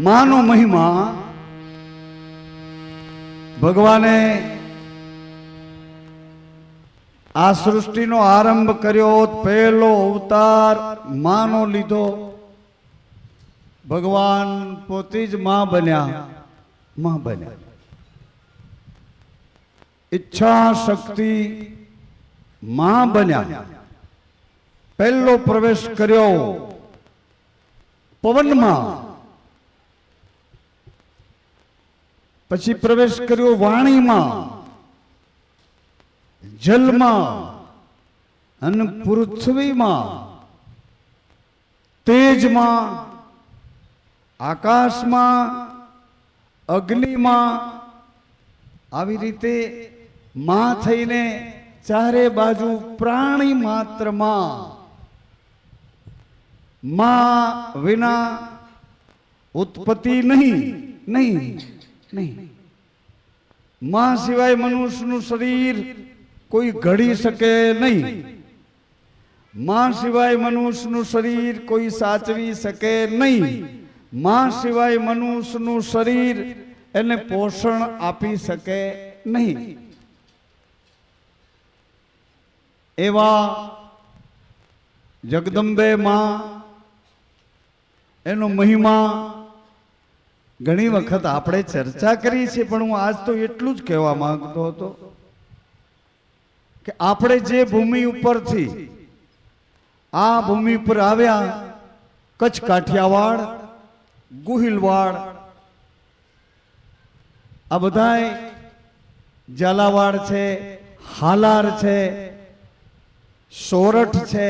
માનો મહિમા ભગવાને આ સૃષ્ટિનો આરંભ કર્યો, પહેલો અવતાર માનો લીધો. ભગવાન પોતે જ માં બન્યા. ઈચ્છા શક્તિ માં બન્યા. પહેલો પ્રવેશ કર્યો પવનમાં, પછી પ્રવેશ કર્યો વાણીમાં, જલમાં અને પૃથ્વીમાં, તેજમાં, આકાશમાં, અગ્નિમાં. આવી રીતે માં થઈને ચારે બાજુ પ્રાણી માત્રમાં. માં વિના ઉત્પત્તિ નહીં. માં સિવાય મનુષ્યનું શરીર કોઈ ઘડી શકે નહીં. માં સિવાય મનુષ્યનું શરીર કોઈ સાચવી શકે નહીં. માં સિવાય મનુષ્યનું શરીર એને પોષણ આપી શકે નહીં. એવા જગદંબે માં, એનો મહિમા ઘણી વખત આપણે ચર્ચા કરી છે, પણ હું આજ તો એટલું જ કહેવા માંગતો હતો કે આપણે જે ભૂમિ ઉપરથી આ ભૂમિ પર આવ્યા, કચ્છ કાઠિયાવાડ, ગોહિલવાડ, આ બધાય ઝાલાવાડ છે, હાલાર છે, સોરઠ છે,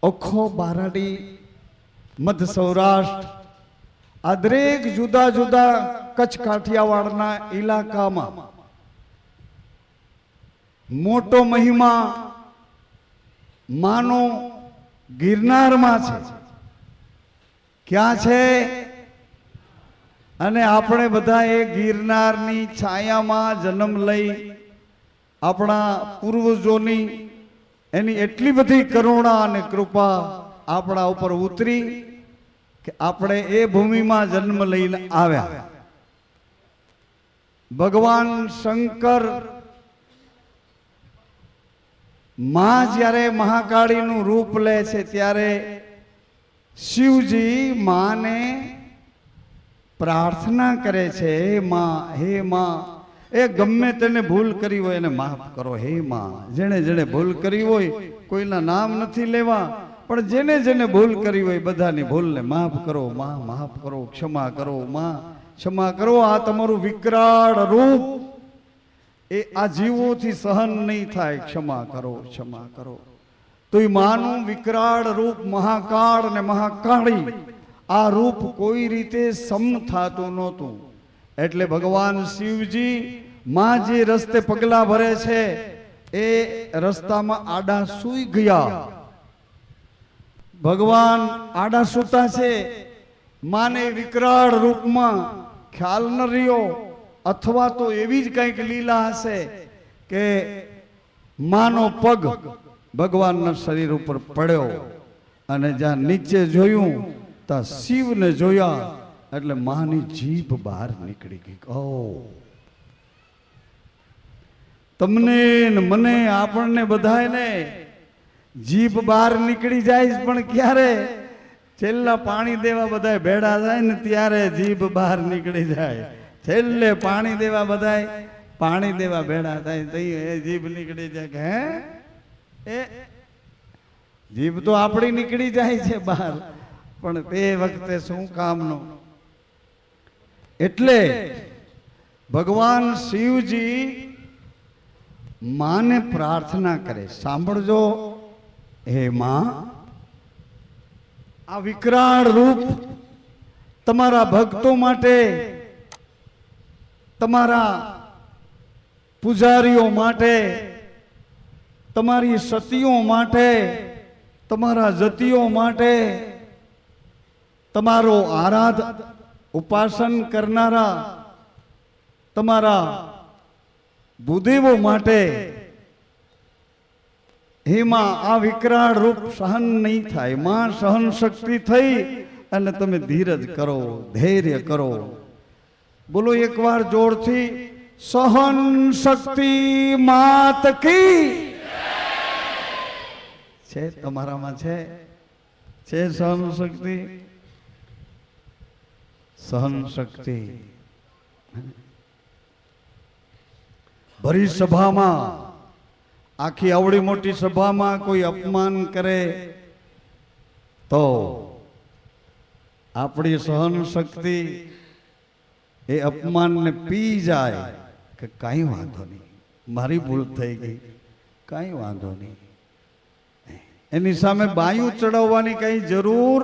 ઓખો, બારાડી, મધ્ય સૌરાષ્ટ્ર, આ દરેક જુદા જુદા કચ્છ કાઠિયાવાડના ઇલાકામાં મોટો મહિમા માનો ગિરનારમાં છે. ક્યાં છે? અને આપણે બધા એ ગિરનારની છાયામાં જન્મ લઈ આપણા પૂર્વજોની એની એટલી બધી કરુણા અને કૃપા આપણા ઉપર ઉતરી કે આપણે એ ભૂમિમાં જન્મ લઈને આવ્યા. ભગવાન શંકર માં જ્યારે મહાકાળીનું રૂપ લે છે ત્યારે શિવજી માને પ્રાર્થના કરે છે, હે માં, એ ગમે તેને ભૂલ કરી હોય એને માફ કરો. હે માં, જેને જેને ભૂલ કરી હોય, કોઈના નામ નથી લેવા, પણ જેને જેને ભૂલ કરી હોય બધાની ભૂલને માફ કરો. માં, માફ કરો, ક્ષમા કરો. માં, ક્ષમા કરો. આ તમારું વિકરાળ રૂપ એ આ જીવોથી સહન નહીં થાય. ક્ષમા કરો, ક્ષમા કરો. તો એ માનું વિકરાળ રૂપ મહાકાળ અને મહાકાળી, આ રૂપ કોઈ રીતે સમ થતું નહોતું. એટલે ભગવાન શિવજી માં જે રસ્તે પગલા ભરે છે એ રસ્તામાં આડા સૂઈ ગયા. ભગવાન આડા સૂતા છે, માને વિકરાળ રૂપમાં ખ્યાલ ન રહ્યો, અથવા તો એવી જ કંઈક લીલા હશે કે માનો પગ ભગવાનના શરીર ઉપર પડ્યો અને જ્યાં નીચે જોયું ત્યાં શિવને જોયા એટલે માની જીભ બહાર નીકળી ગઈ. ઓ, તમને ને મને, આપણને બધાને જીભ બહાર નીકળી જાય, પણ ક્યારે? છેલ્લા પાણી દેવા બધા ભેડા થાય ને ત્યારે જીભ બહાર નીકળી જાય. છેલ્લે પાણી દેવા બધા પાણી દેવા ભેડા થાય તો એ જીભ નીકળી જાય કે હે, એ જીભ તો આપણી નીકળી જાય છે બહાર, પણ તે વખતે શું કામનું? એટલે ભગવાન શિવજી માને પ્રાર્થના કરે. સાંભળજો, હે માં, આ વિકરાળ રૂપ તમારા ભક્તો માટે, તમારા પૂજારીઓ માટે, તમારી સતીઓ માટે, તમારા જતીઓ માટે, તમારો આરાધ ઉપાસન કરનારા તમારા ભૂદેવો માટે હે માં આ વિકરાળ રૂપ સહન નહીં થાય. માં સહન શક્તિ થઈ અને તમે ધીરજ કરો, ધૈર્ય કરો. બોલો એકવાર જોરથી, સહન શક્તિ માત કી છે. તમારામાં છે સહન શક્તિ? સહન શક્તિ ભરી સભામાં, આખી આવડી મોટી સભામાં કોઈ અપમાન કરે તો આપણી સહન શક્તિ એ અપમાનને પી જાય કે કાંઈ વાંધો નહીં, મારી ભૂલ થઈ ગઈ, કાંઈ વાંધો નહીં. એની સામે બાયું ચડાવવાની કઈ જરૂર?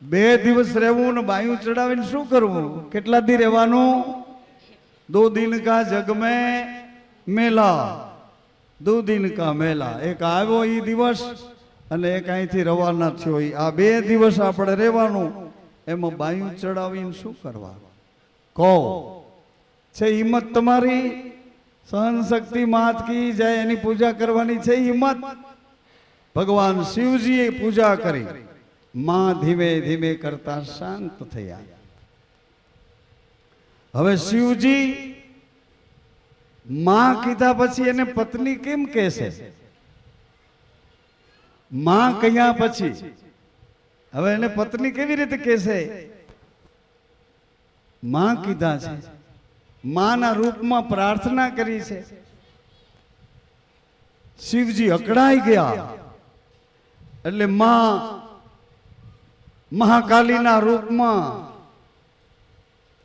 2 દિવસ રહેવું ને બાયું ચડાવીને શું કરવું? કેટલા દી રહેવાનું? 2 दिन का जग में मेला, 2 दिन का मेला. એક આવ્યો એ દિવસ અને એક અહીંથી રવાના થયો. આ 2 દિવસ આપણે રહેવાનું, એમાં બાયું ચડાવીને શું કરવા? કહો, છે હિંમત તમારી? સહન શક્તિ માત કી જય. એની પૂજા કરવાની છે હિંમત. ભગવાન શિવજીએ પૂજા કરી. માં ધીમે ધીમે કરતા શાંત થયા. હવે શિવજી માં કીધા પછી એને પત્ની કેમ કહેશે? માં કહ્યા પછી હવે એને પત્ની કેવી રીતે કહેશે? માં કીધા છે, માના રૂપમાં પ્રાર્થના કરી છે. શિવજી અકળાઈ ગયા. એટલે માં મહાકાલીના રૂપમાં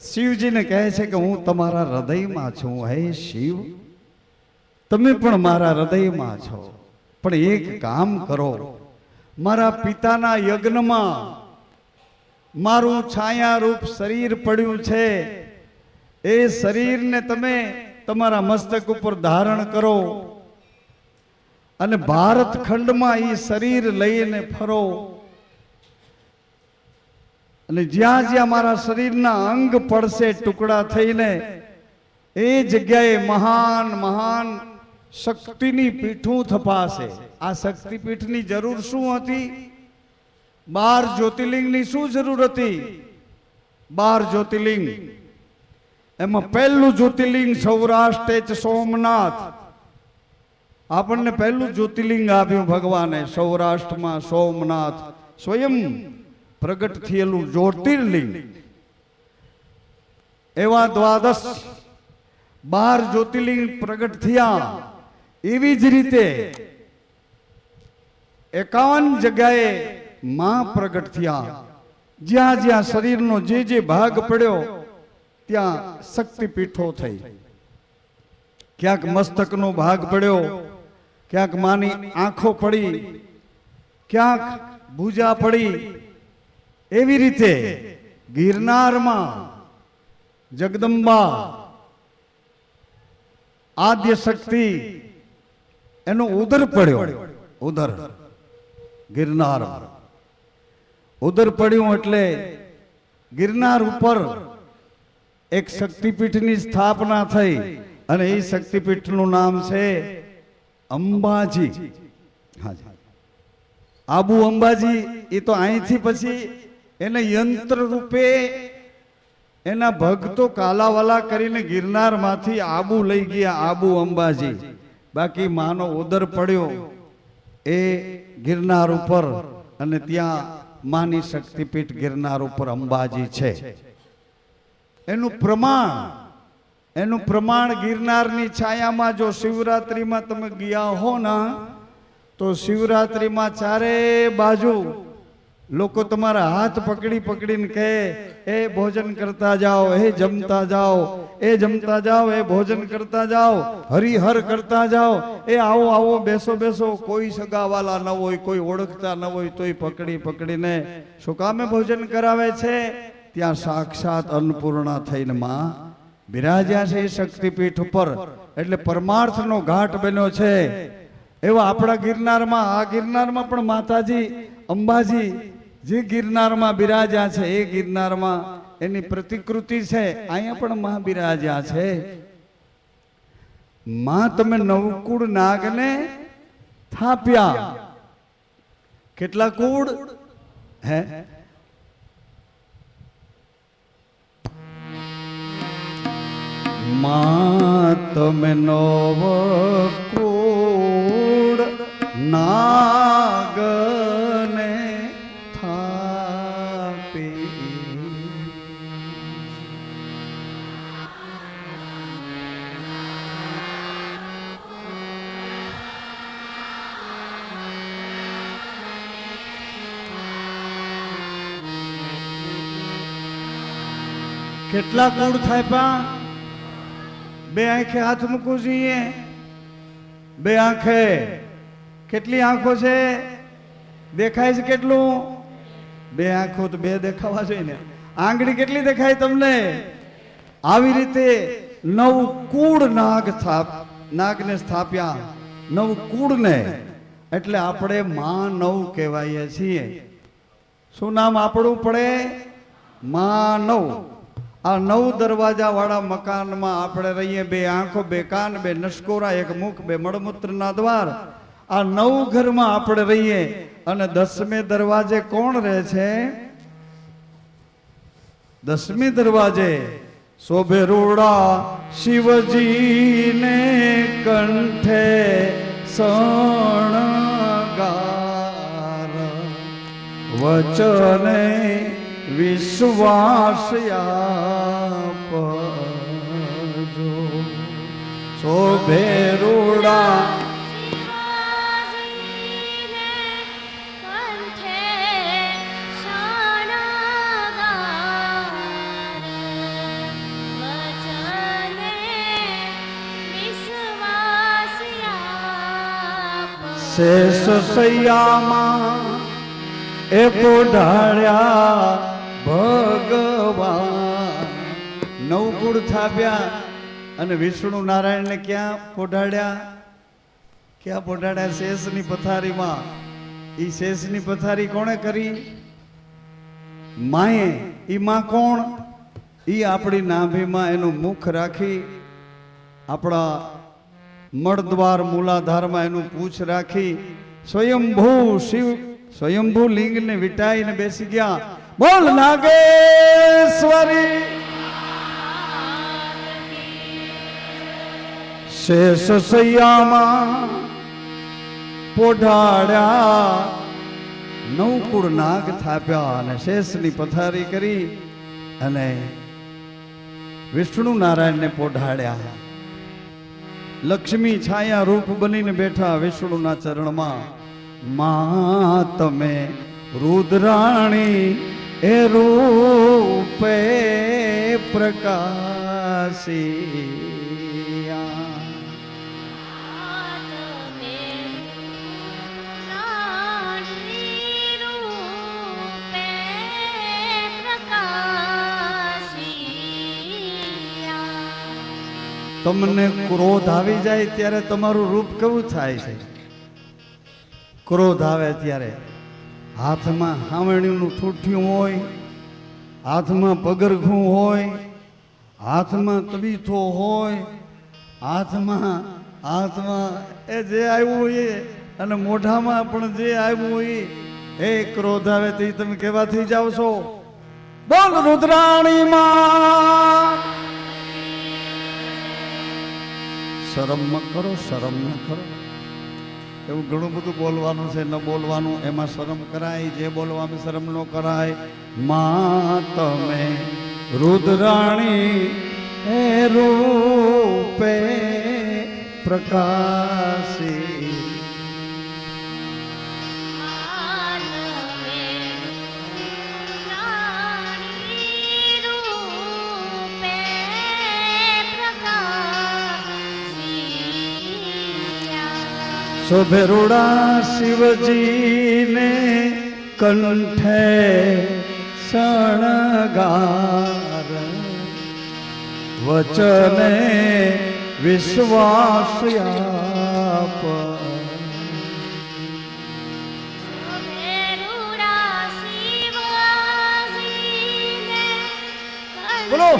શિવજીને કહે છે કે હું તમારા હૃદયમાં છું. હે શિવ, તમે પણ મારા હૃદયમાં છો. પણ એક કામ કરો, મારા પિતાના યજ્ઞમાં મારું છાયા રૂપ શરીર પડ્યું છે, એ શરીરને તમે તમારા મસ્તક ઉપર ધારણ કરો અને ભારત ખંડમાં એ શરીર લઈને ફરો. અને જ્યાં જ્યાં મારા શરીરના અંગ પડશે ટુકડા થઈને, એ જગ્યાએ મહાન મહાન શક્તિની પીઠું થપાશે. આ શક્તિપીઠની જરૂર શું હતી? 12 જ્યોતિર્લિંગની શું જરૂર હતી? 12 જ્યોતિર્લિંગ. એમાં પહેલું જ્યોતિર્લિંગ સૌરાષ્ટ્ર સોમનાથ. આપણને પહેલું જ્યોતિર્લિંગ આપ્યું ભગવાને. સૌરાષ્ટ્રમાં સોમનાથ સ્વયં પ્રગટ થયેલું જ્યોતિર્લિંગ. એવા 12 જ્યોતિર્લિંગ પ્રગટ થયા. એવી જ રીતે 51 જગ્યાએ માં પ્રગટ થયા. જ્યાં જ્યાં શરીરનો જે ભાગ પડ્યો ત્યાં શક્તિપીઠો થઈ. ક્યાંક મસ્તકનો ભાગ પડ્યો, ક્યાંક માની આંખો પડી, ક્યાંક ભુજા પડી. એવી રીતે ગિરનારમાં જગદંબા આદ્ય શક્તિ એનો ઉદર પડ્યો. ઉદર ગિરનાર ઉદર પડ્યું એટલે ગિરનાર ઉપર એક શક્તિપીઠની સ્થાપના થઈ. અને એ શક્તિપીઠનું નામ છે અંબાજી. હાજી, આબુ અંબાજી. એ તો અહીંથી પછી એને યંત્ર રૂપે એના ભક્તો કાલાવાલા કરીને ગિરનારમાંથી આબુ લઈ ગયા, આબુ અંબાજી. બાકી માનો ઉદર પડ્યો એ ગિરનાર ઉપર, અને ત્યાં માની શક્તિપીઠ ગિરનાર ઉપર અંબાજી છે. એનું પ્રમાણ ગિરનારની છાયામાં. જો શિવરાત્રિમાં તમે ગયા હો ને, તો શિવરાત્રિમાં ચારે બાજુ લોકો તમારા હાથ પકડી પકડીને કહે, એ ભોજન કરતા જાઓ, એ જમતા જાઓ, એ જમતા જાઓ, એ ભોજન કરતા જાઓ, હરિહર કરતા જાઓ, એ આવો આવો, બેસો બેસો. કોઈ સગાવાલા ન હોય, કોઈ ઓળખતા ન હોય, તોય પકડી પકડીને શું કામે ભોજન કરાવે છે? ત્યાં સાક્ષાત અન્નપૂર્ણા થઈને માં બિરાજ્યા છે એ શક્તિપીઠ ઉપર. એટલે પરમાર્થનો ઘાટ બન્યો છે. એવા આપણા ગિરનારમાં, આ ગિરનારમાં પણ માતાજી અંબાજી જે ગિરનારમાં બિરાજ્યા છે, એ ગિરનારમાં એની પ્રતિકૃતિ છે. અહીંયા પણ માં બિરાજ્યા છે. માં તમે નવકુળ નાગને થાપ્યા. કેટલા કુળ હે? માં તમે નવ કુળ નાગને થાપી. કેટલા કુળ થાપ્યા? બે આંખે હાથ મૂકવું જોઈએ. બે આંખે કેટલી આંખો છે? દેખાય છે કેટલું? બે આંખો તો બે દેખાવા જોઈએ ને. આંગળી કેટલી દેખાય તમને? આવી રીતે 9 કુળ નાગને સ્થાપ્યા. 9 કુળને એટલે આપણે માં 9 કહેવાય છીએ. શું નામ આપણું પડે? માં 9. આ 9 દરવાજા વાળા મકાનમાં આપણે રહીએ. 2 આંખો, 2 કાન, 2 નસકોરા, 1 મુખ, 2 મળમૂત્રના દ્વાર. આ 9 ઘરમાં આપણે રહીએ. અને 10મે દરવાજે કોણ રહે છે? 10મે દરવાજે શોભે રૂડા શિવજીને કંઠે શણગાર વચને વિશ્વાસ આપજો. શોભે રૂડા શેષ સૈયામાં એ પોઢાળ્યા ભગવાન. 9 કુળ થાપ્યા અને વિષ્ણુ નારાયણને ક્યાં પોઢાડ્યા? ક્યાં પોઢાડ્યા? શેષની પથારીમાં. ઈ શેષની પથારી કોણે કરી? માએ. ઈ માં કોણ? ઈ આપણી નાભીમાં એનું મુખ રાખી, આપણા મળદ્વાર મૂલાધારમાં એનું પૂછ રાખી સ્વયંભૂ શિવ સ્વયંભૂ લિંગને વિટાઈને બેસી ગયા. બોલ નાગેશ્વરી. શેષ સૈયામાં પોઢાડ્યા. 9 કુળ નાગ થાપ્યા અને શેષની પથારી કરી અને વિષ્ણુ નારાયણને પોઢાડ્યા. લક્ષ્મી છાયા રૂપ બનીને બેઠા વિષ્ણુના ચરણમાં. માં તમે રુદ્રાણી એ રૂપે પ્રકાશિયા. તમને ક્રોધ આવી જાય ત્યારે તમારું રૂપ કેવું થાય છે? ક્રોધ આવે ત્યારે હાથમાં હાવણીનું ઠૂઠિયું હોય, હાથમાં પગરખું હોય, હાથમાં તવીથો હોય, હાથમાં એ જે આવ્યું હોય અને મોઢામાં પણ જે આવ્યું હોય એ ક્રોધ આવે તે તમે કેવા થઈ જાવ છો? બોલ રુદ્રાણી માં. શરમ ન કરો, શરમ ન કરો. એવું ઘણું બધું બોલવાનું છે, ન બોલવાનું એમાં શરમ કરાય, જે બોલવામાં શરમ ન કરાય. માં તમે રુદ્રાણી હે રૂપે પ્રકાશી. શોભે રૂડા શિવજીને કંઠે શણગાર વચને વિશ્વાસ આપ. બોલો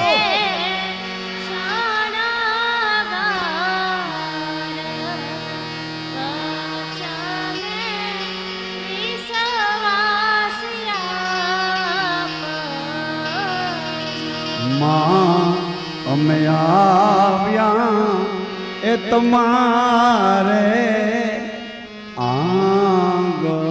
માં અમે આવ્યા એ તમારે આંગણે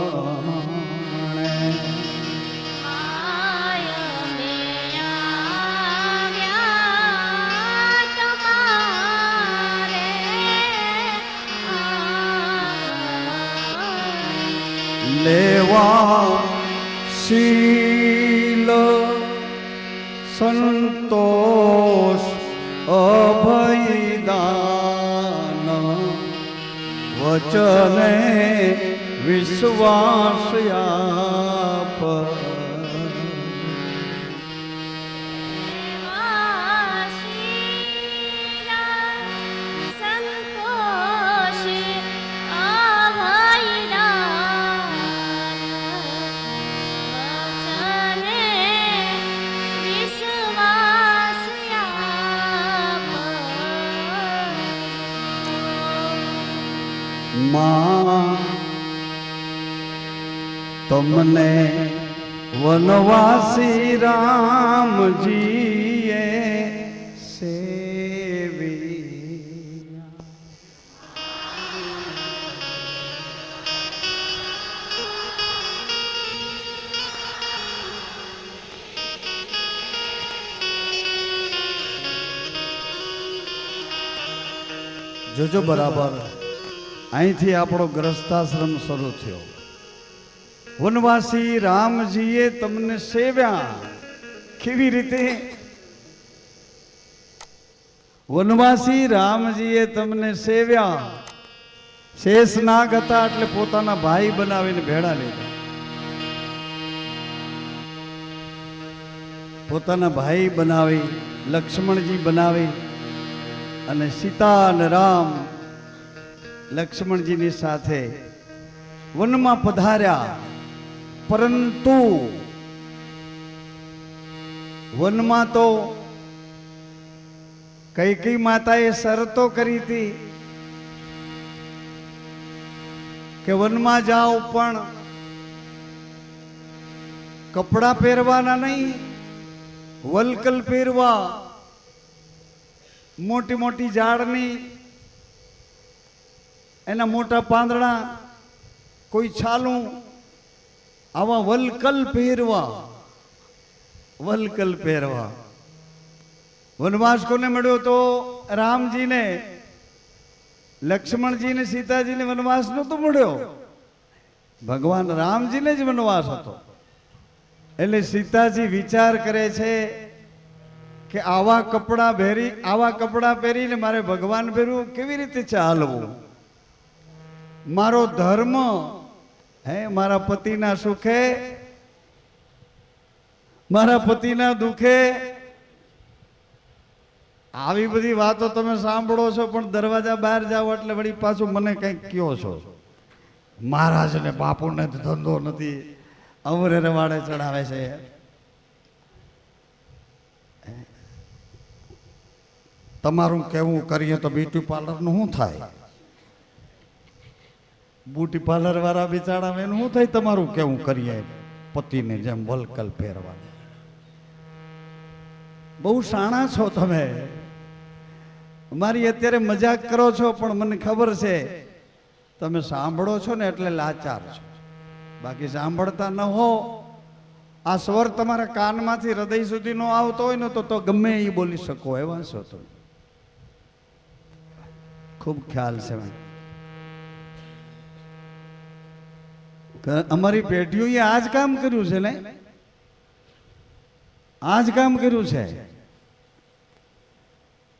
લેવા શીલ સંતોષ અભયદાન વચને વિશ્વાસ આપ માં તમને વનવાસી રામજીએ સેવી જોજો બરાબર અહીંથી આપણો ગ્રસ્તાશ્રમ શરૂ થયો. વનવાસી રામજીએ તમને સેવ્યા. કેવી રીતે? વનવાસી રામજીએ તમને સેવ્યા. શેષ નાગ હતા એટલે પોતાના ભાઈ બનાવીને ભેળા લીધા. પોતાના ભાઈ બનાવી, લક્ષ્મણજી બનાવી અને સીતા અને રામ લક્ષ્મણજીની સાથે વનમાં પધાર્યા. પરંતુ વનમાં તો કૈકેયી માતાએ શરતો કરી હતી કે વનમાં જાઓ પણ કપડાં પહેરવાના નહીં, વલકલ પહેરવા, મોટી મોટી ઝાડની એના મોટા પાંદડા, કોઈ છાલું, આવા વલકલ પહેરવા. વલકલ પહેરવા. વનવાસ કોને મળ્યો તો? રામજીને. લક્ષ્મણજીને સીતાજીને વનવાસ નહોતો મળ્યો, ભગવાન રામજીને જ વનવાસ હતો. એટલે સીતાજી વિચાર કરે છે કે આવા કપડાં પહેરીને મારે ભગવાન પહેરવું, કેવી રીતે ચાલવું? મારો ધર્મ હે મારા પતિના સુખે, મારા પતિના દુખે. આવી બધી વાતો તમે સાંભળો છો, પણ દરવાજા બહાર જાઓ એટલે વળી પાછું મને કંઈક કયો છો. મહારાજને બાપુને ધંધો નથી, અવરે રવાડે ચડાવે છે. તમારું કેવું કરીએ તો બ્યુટી પાર્લરનું શું થાય? બ્યુટી પાર્લર વાળા બિચારા એનું શું થાય? તમારું કેવું કરીએ પતિને જેમ વલકલ પહેરવાનું. બહુ શાણા છો તમે. મારી અત્યારે મજાક કરો છો, પણ મને ખબર છે તમે સાંભળો છો ને એટલે લાચાર છો. બાકી સાંભળતા ન હો, આ સ્વર તમારા કાનમાંથી હૃદય સુધી નો આવતો હોય ને તો ગમે એ બોલી શકો એવા છો તમે. ખૂબ ખ્યાલ છે. અમારી પેઢીઓએ આ જ કામ કર્યું છે ને, આ જ કામ કર્યું છે.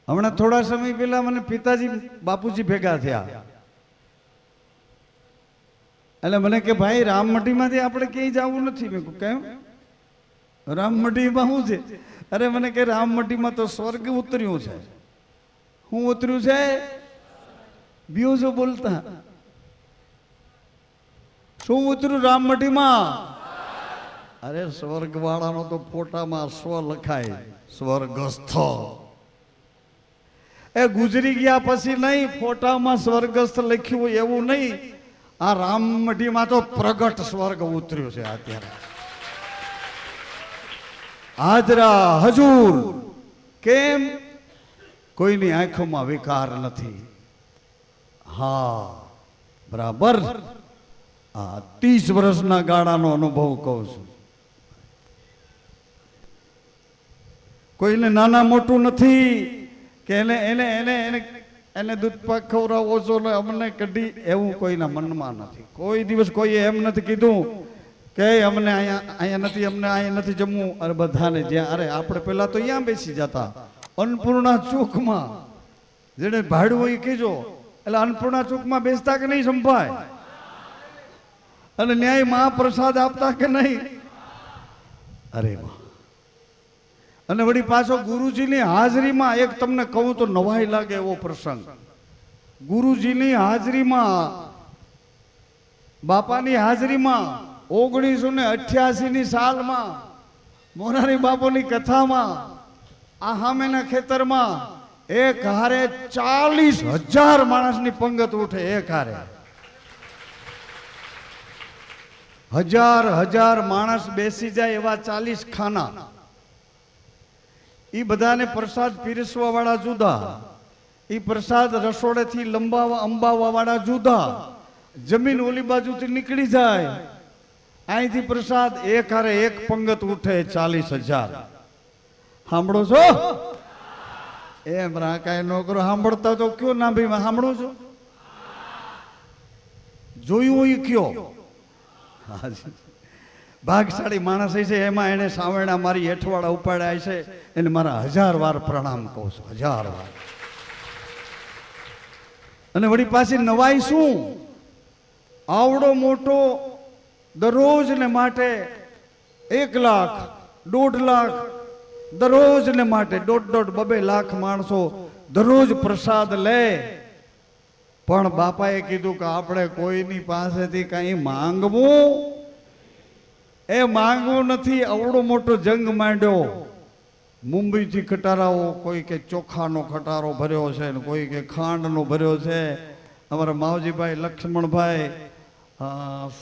હમણાં થોડા સમય પહેલા મને પિતાજી બાપુજી ભેગા થયા. એટલે મને કે ભાઈ રામમઢીમાંથી આપણે ક્યાંય જવું નથી. મેં કહ્યું કેમ? રામમઢીમાં શું છે? અરે મને કે રામમઢીમાં તો સ્વર્ગ ઉતર્યું છે. શું ઉતર્યું છે? બીજું શું બોલતા? શું ઉતર્યું રામમઢીમાં? અરે સ્વર્ગ વાળાનો તો ફોટામાં સ્વ લખાય, સ્વર્ગસ્થ. એ ગુજરી ગયા પછી નહીં, ફોટામાં સ્વર્ગસ્થ લખ્યું હોય એવું નહીં. આ રામમઢીમાં તો પ્રગટ સ્વર્ગ ઉતર્યું છે અત્યારે. હાજરા હજુર કેમ? કોઈની આંખોમાં વિકાર નથી. હા બરાબર. આ 30 વર્ષના ગાળાનો અનુભવ કહું છું. કોઈને નાના મોટું નથી કે એને એને એને એને એને દૂધ પાક ખવડાવો છો ને અમને કઢી, એવું કોઈના મનમાં નથી. કોઈ દિવસ કોઈએ એમ નથી કીધું કે અમને અહીંયા નથી, અમને અહીંયા નથી જમવું. અરે બધાને જ્યાં, અરે આપણે પેલા તો અહીંયા બેસી જતા અન્નપૂર્ણા ચોકમાં. જેને ભાડું હોય કહેજો, એટલે અન્નપૂર્ણા ચોકમાં બેસતા કે નહીં સંભાય? અને ન્યાય મહાપ્રસાદ આપતા કે નહીં? અરે વાહ. અને વળી પાછો ગુરુજીની હાજરીમાં એક તમને કહું તો નવાઈ લાગે એવો પ્રસંગ. ગુરુજીની હાજરીમાં, બાપાની હાજરીમાં 1988ની સાલમાં મોરારી બાપુની કથામાં આ સામેના ખેતરમાં એક હારે 40,000 માણસની પંગત ઉઠે. એક હારે હજાર માણસ બેસી જાય એવા 40 ખાના. એ બધાને પ્રસાદ પીરસવા વાળા જુદા, એ પ્રસાદ રસોડેથી અંબાવા વાળા જુદા. જમીન ઓલી બાજુથી નીકળી જાય, અહીંથી પ્રસાદ એક હારે એક પંગત ઉઠે 40,000. સાંભળો છો? એમ રાકાય નો કરો. સાંભળતા તો કયો ના ભાઈ, સાંભળો છો? જોયું હોય કયો? ભાગશાળી માણસ છે, એમાં એને સાવરણા મારી હેઠવાળા ઉપાડ્યા છે, એને મારા 1000 વાર પ્રણામ કહું છું. 1000 વાર. અને વળી પાછી નવાઈ શું? આવડો મોટો દરરોજ ને માટે 1 લાખ 1.5 લાખ દરરોજ ને માટે 1.5-2 લાખ માણસો દરરોજ પ્રસાદ લે. પણ બાપાએ કીધું કે આપણે કોઈની પાસેથી કઈ માંગવું, એ માંગવું નથી. આવડો મોટો જંગ માંડ્યો. મુંબઈથી ખટારાઓ, કોઈ કે ચોખાનો ખટારો ભર્યો છે ને કોઈ કે ખાંડનો ભર્યો છે. અમારા માવજીભાઈ લક્ષ્મણભાઈ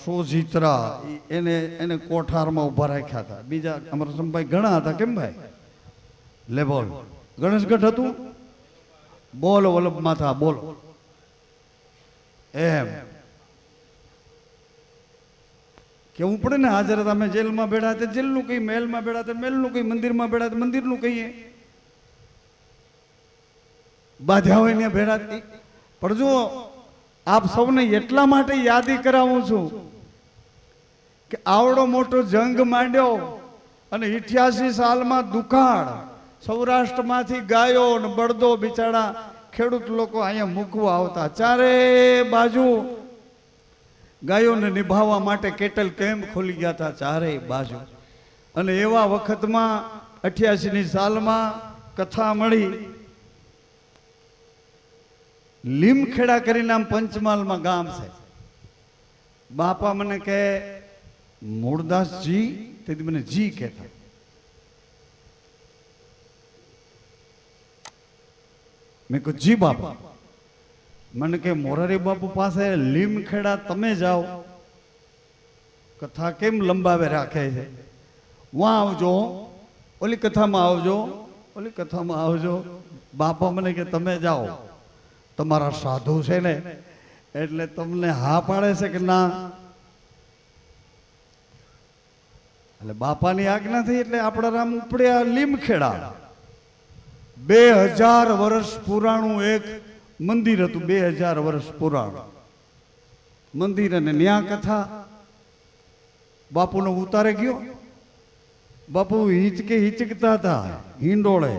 સોજીત્રા એને કોઠારમાં ઉભા રાખ્યા હતા. બીજા અમારા સંભાઈ ઘણા હતા. કેમ ભાઈ? લે બોલ. ગણેશગઢ હતું. બોલ વલ્લભ માથા બોલ. એમ કેવું પડે ને. હાજર અમે જેલમાં બેઠા હતા જેલનું કઈ, મહેલમાં બેઠા હતા મહેલનું કઈ, મંદિરમાં બેઠા હતા મંદિરનું કહીએ, બાધ્યા હોય ને બેઠા. પણ જો આપ સૌને એટલા માટે યાદી કરાવું છું કે આવડો મોટો જંગ માંડ્યો અને 88 સાલમાં દુકાળ, સૌરાષ્ટ્રમાંથી ગાયો ને બળદો બિચારા ખેડૂત લોકો અહીંયા મૂકવા આવતા. ચારે બાજુ ગાયોને નિભાવવા માટે કેટલ કેમ્પ ખોલી ગયા હતા ચારેય બાજુ. અને એવા વખતમાં 88ની સાલમાં કથા મળી. લીમખેડા કરીને આમ પંચમહાલમાં ગામ છે. બાપા મને કહે મૂળદાસજી, તેથી મને જી કહેતા. મેં કહ્યું જી બાપા. મને કે મોરારી બાપુ પાસે લીમખેડા તમે જાઓ, કથા કેમ લંબાવે રાખે છે, વાં આવજો, ઓલી કથામાં આવજો, ઓલી કથામાં આવજો. બાપા મને કે તમે જાઓ, તમારા સાધુ છે ને એટલે તમને હા પાડે છે કે ના? એટલે બાપાની આજ્ઞા થઈ એટલે આપણા રામ ઉપડ્યા લીમખેડા. 2000 વર્ષ પુરાણું એક મંદિર હતું. 2000 વર્ષ પુરાણું મંદિર. અને ન્યા કથા બાપુનો ઉતારે ગયો. બાપુ હિચકતા હતા હિંડોળે.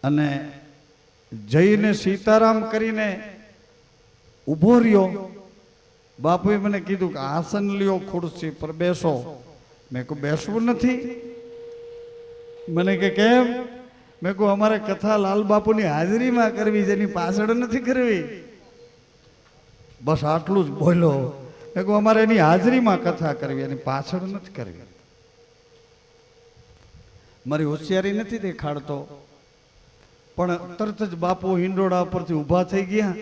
અને જઈને સીતારામ કરીને ઉભો રહ્યો. બાપુએ મને કીધું કે આસન લ્યો, ખુરશી પર બેસો. મેં કહું બેસવું નથી. મને કે કેમ? મેં કહું અમારે કથા લાલ બાપુની હાજરીમાં કરવી, જેની પાછળ નથી કરવી. બસ આટલું જ બોલ્યો. મેં કહું અમારે એની હાજરીમાં કથા કરવી, એની પાછળ નથી કરવી. મારી હોશિયારી નથી દેખાડતો, પણ તરત જ બાપુ હિંડોળા પરથી ઊભા થઈ ગયા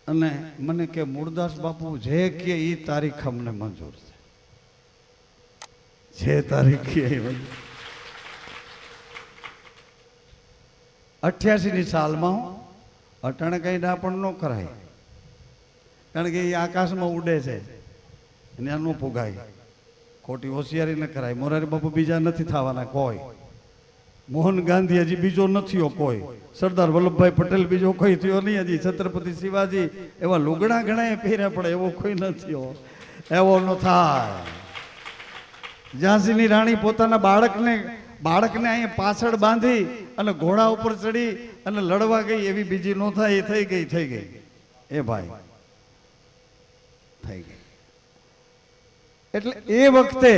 અને મને કે મૂળદાસ બાપુ જે કે એ તારીખ અમને મંજૂર છે. જે તારીખ કે 88ની સાલમાં અટાણે કંઈ ના પણ ન કરાય, કારણ કે એ આકાશમાં ઉડે છે અને આ ન પુગાય. ખોટી હોશિયારી ન કરાય. મોરારી બાપુ બીજા નથી થવાના કોઈ, મોહન ગાંધી હજી બીજો નથી કોઈ, સરદાર વલ્લભભાઈ પટેલ બીજો કોઈ થયો નહીં હજી, છત્રપતિ શિવાજી એવા લુગડા ઘણા પહેર્યા પડે એવો કોઈ નથી, એવો ન થાય. ઝાંસીની રાણી પોતાના બાળકને અહીંયા પાછળ બાંધી અને ઘોડા ઉપર ચડી અને લડવા ગઈ, એવી બીજી ન થાય. એ થઈ ગઈ એ ભાઈ થઈ ગઈ. એટલે એ વખતે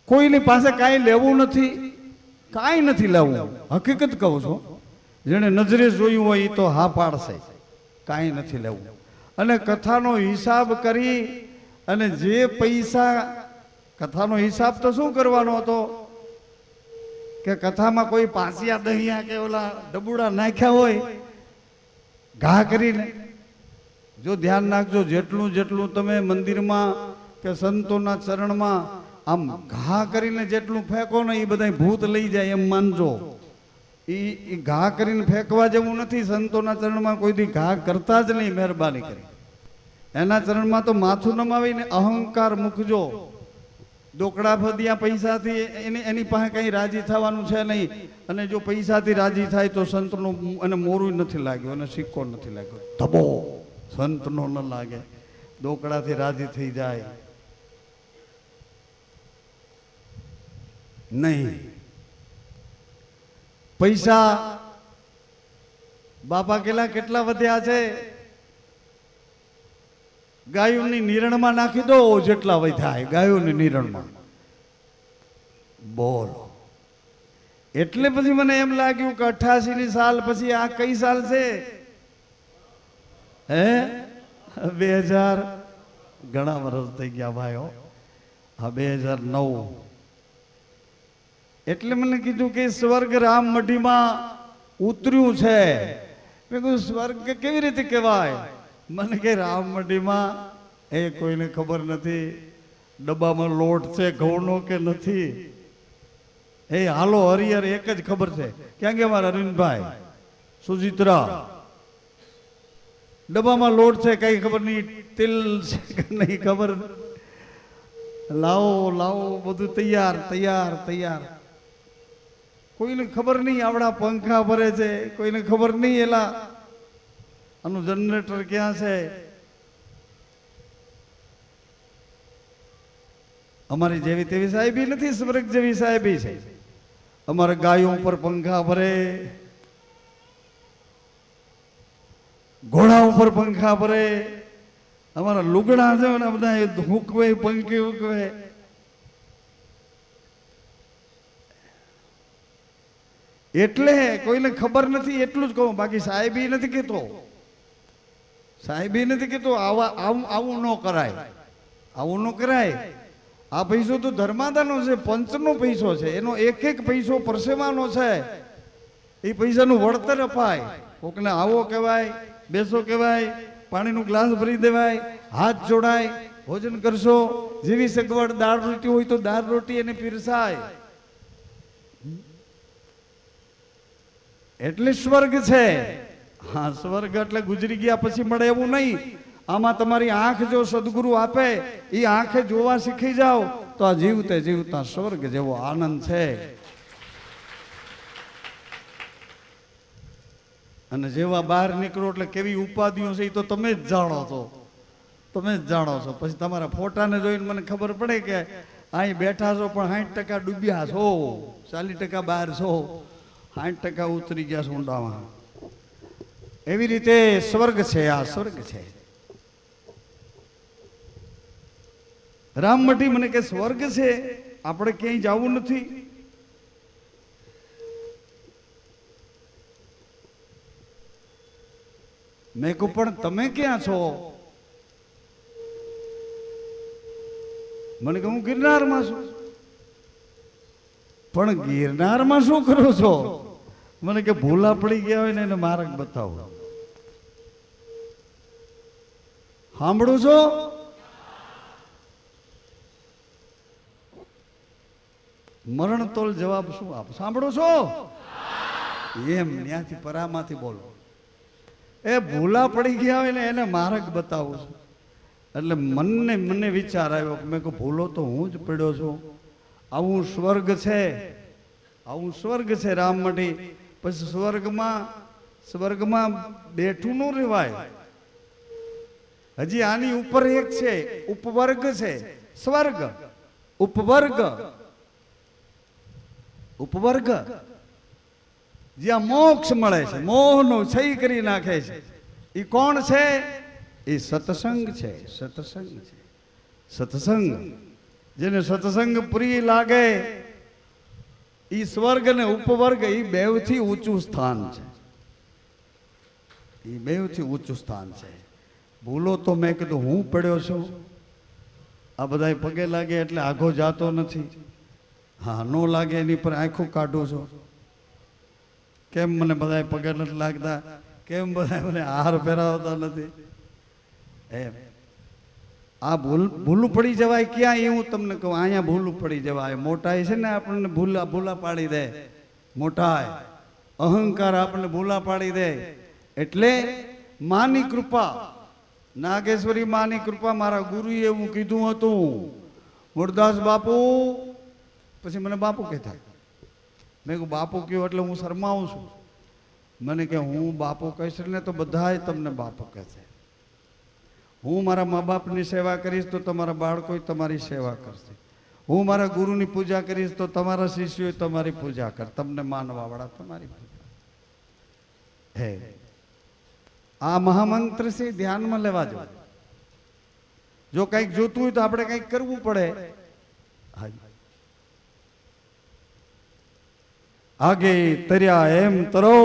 કોઈની પાસે કાંઈ લેવું નથી, કાંઈ નથી લેવું. હકીકત કહું છું, જેને નજરે જોયું હોય એ તો હા પાડશે, કાંઈ નથી લેવું. અને કથાનો હિસાબ કરી અને જે પૈસા, કથાનો હિસાબ તો શું કરવાનો હતો કે કથામાં કોઈ પાસિયા દહિયા કે ઓલા ડબુડા નાખ્યા હોય ઘા કરીને, જો ધ્યાન નાખજો, જેટલું જેટલું તમે મંદિરમાં કે સંતોના ચરણમાં આમ ઘા કરીને જેટલું ફેંકો ને એ બધા ભૂત લઈ જાય એમ માનજો. એ ઘા કરીને ફેંકવા જેવું નથી. સંતોના ચરણમાં કોઈ દી ઘા કરતા જ નહીં, મહેરબાની કરી. એના ચરણમાં તો માથું નમાવીને અહંકાર મૂકજો. દોકડા ફદિયા પૈસાથી એની પાસે કઈ રાજી થવાનું છે નહીં. અને જો પૈસાથી રાજી થાય તો સંતનું અને મોરું નથી લાગ્યું અને સિક્કો નથી લાગ્યો, ધબો સંતનો ન લાગે. દોકડાથી રાજી થઈ જાય નહીં. પૈસા બાપા કેટલા વધ્યા છે, ગાયોની નિરણમાં નાખી દો જેટલા વધ્યા ગાયોની નિરણમાં. બોલો. એટલે પછી મને એમ લાગ્યું કે 88ની સાલ પછી આ કઈ સાલ છે? હે 2000 ઘણા વર્ષ થઈ ગયા ભાઈઓ. હા 2009. એટલે મને કીધું કે સ્વર્ગ રામ મઢીમાં ઉતર્યું છે. મેં કીધું સ્વર્ગ કેવી રીતે કહેવાય? મને કે રામ મઢીમાં એ કોઈને ખબર નથી, ડબ્બામાં લોટ છે ઘઉંનો કે નથી. એ હાલો હરિહર એક જ ખબર છે. ક્યાં ગયા મારા અરવિંદભાઈ, સુજિત્રા? ડબ્બામાં લોટ છે કઈ ખબર નહીં, તેલ છે કે નહીં ખબર. લાવો લાવો બધું તૈયાર તૈયાર તૈયાર. કોઈને ખબર નહીં આવડા પંખા ભરે છે, કોઈને ખબર નહીં એલા આનું જનરેટર ક્યાં છે. અમારી જેવી તેવી સાહેબી નથી, સ્વર્ગ જેવી સાહેબી છે. અમારે ગાયો ઉપર પંખા ભરે, ઘોડા ઉપર પંખા ભરે, અમારા લુગડા છે ને બધા હુકવે પંખી હુકવે. એટલે કોઈને ખબર નથી એટલું જ કહું. બાકી સાહેબી નથી કેતો, સાહેબી નથી કેતો આવું ન કરાય, આવું ન કરાય. આ પૈસો તો ધર્માદાનો છે, પંચનો પૈસો છે. એનો એક એક પૈસો પરસેવાનો છે. એ પૈસાનું વળતર અપાય. કોકને આવો કહેવાય, બેસો કહેવાય, પાણીનું ગ્લાસ ભરી દેવાય, હાથ જોડાય, ભોજન કરશો. જેવી સગવડ દાળ રોટી હોય તો દાળ રોટી એને પીરસાય. એટલે સ્વર્ગ છે. હા સ્વર્ગ એટલે ગુજરી ગયા પછી મળે એવું નહીં. આમાં તમારી આંખ જો સદગુરુ આપે, એ આંખે જોવા શીખી જાઓ તો આ જીવતે જીવતા સ્વર્ગ જેવો આનંદ છે. અને જેવા બહાર નીકળો એટલે કેવી ઉપાધિઓ છે એ તો તમે જ જાણો છો, તમે જ જાણો છો. પછી તમારા ફોટાને જોઈને મને ખબર પડે કે અહીં બેઠા છો પણ 60% ડૂબ્યા છો, 40% બહાર છો, 60% ઉતરી ગયા છો ઊંડામાં. એવી રીતે સ્વર્ગ છે, આ સ્વર્ગ છે. રામમઢી મને કે સ્વર્ગ છે, આપણે ક્યાંય જવું નથી. મેં કહું પણ તમે ક્યાં છો? મને કહું ગિરનારમાં છું. પણ ગિરનારમાં શું કરો છો? મને કે ભૂલા પડી ગયા હોય ને એને માર્ગ બતાવો. સાંભળો છો? મરણ તોલ જવાબ શું આપ? સાંભળો છો? એમ ત્યાંથી પરામાંથી બોલો. એ ભૂલા પડી ગયા હોય ને એને માર્ગ બતાવું છું. એટલે મને વિચાર આવ્યો કે મેં કહું ભૂલો તો હું જ પડ્યો છું. આવું સ્વર્ગ છે, આવું સ્વર્ગ છે રામમઢી. પછી સ્વર્ગમાં બેઠું ન રહેવાય. હજી આની ઉપર એક છે, ઉપવર્ગ છે. સ્વર્ગ ઉપવર્ગ જ્યાં મોક્ષ મળે છે, મોહનો છઈ કરી નાખે છે. એ કોણ છે? એ સત્સંગ છે. સત્સંગ જેને સત્સંગ પ્રિય લાગે એ સ્વર્ગ ને ઉપવર્ગ એ બેવથી ઊંચું સ્થાન છે. એ બેવથી ઊંચું સ્થાન છે. ભૂલો તો મેં કીધું હું પડ્યો છું. આ બધા પગે લાગે એટલે આઘો જાતો નથી. હા, નો લાગે એની પર આંખું કાઢું છું. કેમ મને બધા પગે નથી લાગતા? કેમ બધા મને હાર પહેરાવતા નથી? એમ આ ભૂલું પડી જવાય ક્યાં? એ હું તમને કહું. અહીંયા ભૂલું પડી જવાય. મોટાઈ છે ને આપણને ભૂલા પાડી દે. મોટાઈ અહંકાર આપણને ભૂલા પાડી દે. એટલે માની કૃપા, નાગેશ્વરી માની કૃપા. મારા ગુરુએ એવું કીધું હતું, મુરદાસ બાપુ. પછી મને બાપુ કહેતા. મેં કહું બાપુ કયો એટલે હું શરમાવું છું. મને કે હું બાપુ કહીશ ને તો બધા તમને બાપુ કહેશે. હું મારા મા બાપની સેવા કરીશ તો તમારા બાળકો તમારી સેવા કરશે. હું મારા ગુરુની પૂજા કરીશ તો તમારા શિષ્યો તમારી પૂજા કર. તમને માનવાવાળા તમારી પૂજા. હે, આ મહામંત્ર છે, ધ્યાનમાં લેવા જો. જો કંઈક જોતું હોય તો આપણે કંઈક કરવું પડે. આગે તર્યા એમ તરો,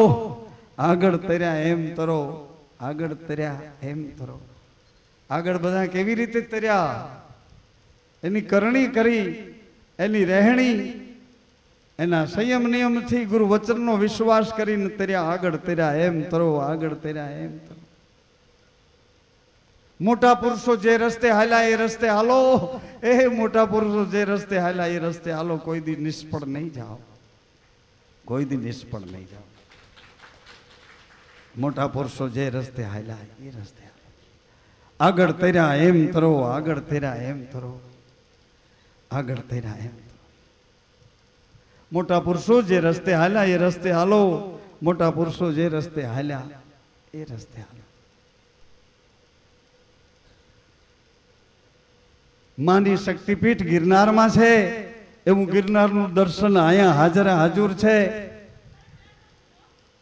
આગળ તર્યા એમ તરો, આગળ તર્યા એમ તરો. આગળ બધા કેવી રીતે તર્યા? એની કરણી કરી, એની રહેણી, એના સંયમ નિયમથી ગુરુ વચનનો વિશ્વાસ કરીને તર્યા. આગળ તર્યા એમ તરો, આગળ તર્યા એમ તરો. મોટા પુરુષો જે રસ્તે હાલ્યા એ રસ્તે હાલો. એ મોટા પુરુષો જે રસ્તે હાલ્યા એ રસ્તે હાલો. કોઈ દી નિષ્ફળ નહીં જાઓ. કોઈ દી નિષ્ફળ નહીં જાઓ. મોટા પુરુષો જે રસ્તે હાલ્યા એ રસ્તે હાલો. આગળ તર્યા એમ તરો, આગળ તર્યા એમ તરો, આગળ તર્યા એમ તરો. મોટા પુરુષો જે રસ્તે હાલ્યા એ રસ્તે હાલો. મોટા પુરુષો જે રસ્તે હાલ્યા એ રસ્તે હાલો. માની શક્તિપીઠ ગિરનારમાં છે. એવું ગિરનારનું દર્શન અહીંયા હાજર છે.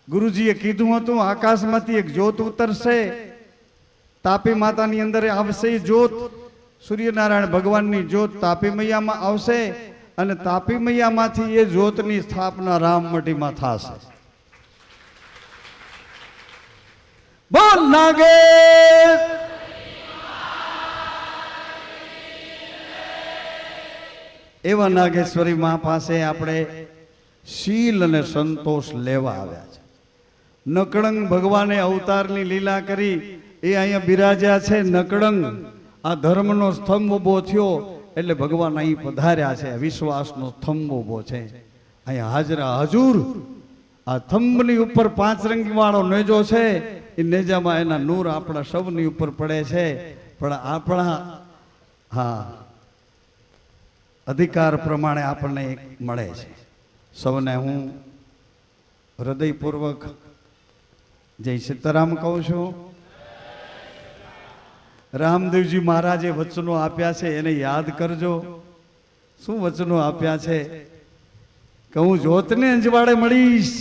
ગુરુજીએ કીધું હતું આકાશમાંથી એક જ્યોત ઉતરશે. તાપી માતાની અંદર આવશે જ્યોત. સૂર્યનારાયણ ભગવાનની જ્યોત તાપી મૈયામાં આવશે અને તાપી મૈયામાંથી એ જ્યોતની સ્થાપના રામમઢીમાં થશે. બોલ નાગેશ. એવા નાગેશ્વરી માં પાસે આપણે શીલ અને સંતોષ લેવા આવ્યા છે. નકળંગ ભગવાને અવતારની લીલા કરી એ અહીંયા બિરાજ્યા છે. નકળંગ આ ધર્મનો સ્તંભ ઉભો થયો એટલે ભગવાન અહીં પધાર્યા છે. વિશ્વાસનો સ્તંભ ઉભો છે અહીંયા હાજરા હજુર. આ સ્તંભની ઉપર 5 રંગી વાળો નેજો છે. એ નેજામાં એના નૂર આપણા સૌની ઉપર પડે છે. પણ આપણા અધિકાર પ્રમાણે આપણને મળે છે. સૌને હું હૃદયપૂર્વક જય સીતારામ કહું છું. રામદેવજી મહારાજે વચનો આપ્યા છે એને યાદ કરજો. શું વચનો આપ્યા છે? કે હું જ્યોતને અંજવાડે મળીશ.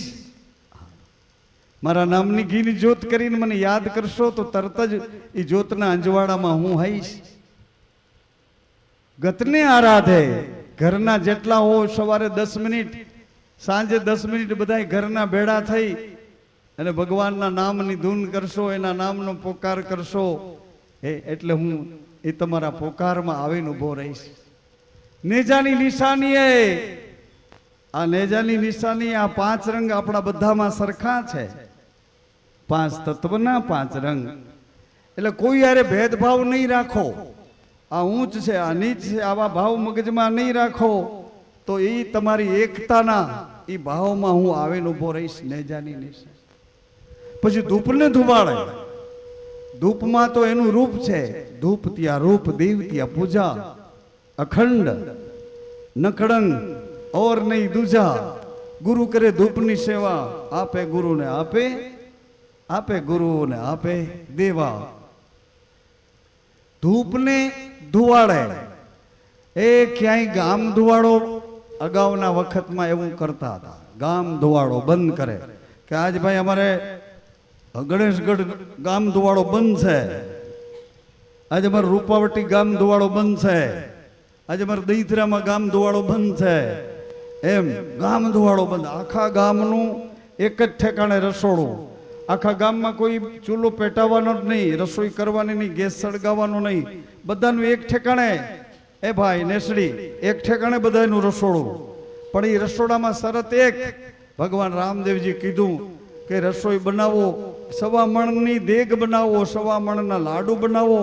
મારા નામની ઘીની જ્યોત કરીને મને યાદ કરશો તો તરત જ એ જ્યોતના અંજવાડામાં હું હઈશ. ગતને આરાધે. ઘરના જેટલા હો સવારે 10 મિનિટ, સાંજે 10 મિનિટ બધા ઘરના ભેળા થઈ અને ભગવાનના નામની ધૂન કરશો, એના નામનો પોકાર કરશો. એટલે હું એ તમારા પોકારમાં આવીને ઉભો રહીશ. નેજાની નિશાની આ નેજાની નિશાની આ 5 રંગ આપણા બધામાં સરખા છે. 5 તત્વના 5 રંગ. એટલે કોઈ યારે ભેદભાવ નહીં રાખો. આ ઊંચ છે, આ નીચ છે, આવા ભાવ મગજમાં નહીં રાખો તો એ તમારી એકતાના એ ભાવમાં હું આવીને ઊભો રહીશ નેજાની નિશે. પછી ધૂપને ધુવાડે. ધૂપમાં તો એનું રૂપ છે. ધૂપ ત્યાં રૂપ, દેવ ત્યાં પૂજા, અખંડ નકળંગ ઓર નહીં દૂજા. ગુરુ કરે ધૂપની સેવા, આપે ગુરુને આપે, આપે ગુરુને આપે દેવા. ધૂપને ધુવાડે. એ ક્યાંય ગામ ધુવાડો અગાઉના વખતમાં એવું કરતા હતા. ગામ ધુવાડો બંધ કરે કે આજ ભાઈ અમારે ગણેશગઢ ગામ ધુવાડો બંધ છે, આજે અમારે રૂપાવટી ગામ ધુવાડો બંધ છે, આજે અમારે દહીથરામાં ગામ ધુવાડો બંધ છે. એમ ગામ ધુવાડો બંધ. આખા ગામનું એક જ ઠેકાણે રસોડું. આખા ગામમાં કોઈ ચૂલો પેટાવવાનો જ નહીં, રસોઈ કરવાની નહીં, ગેસ સળગાવવાનો નહીં. બધાનું એક ઠેકાણે, એ ભાઈ નેસડી એક ઠેકાણે બધાનું રસોડું. પણ એ રસોડામાં શરત એક, ભગવાન રામદેવજી કીધું કે રસોઈ બનાવો, 1.25 મણની દેગ બનાવો, 1.25 મણના લાડુ બનાવો,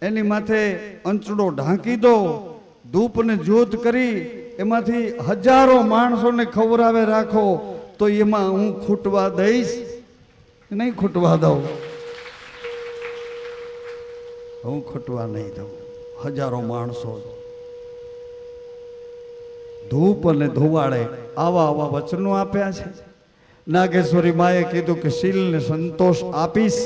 એની માથે અંચડો ઢાંકી દો, ધૂપને જ્યોત કરી એમાંથી હજારો માણસોને ખવરાવે રાખો, તો એમાં હું ખૂટવા દઈશ નહીં? ખૂટવા દઉં? હું ખૂટવા નહીં દઉં. હજારો માણસો ધૂપ અને ધુવાડે આવા વચનો આપ્યા છે. નાગેશ્વરી માએ કીધું કે શીલને સંતોષ આપીશ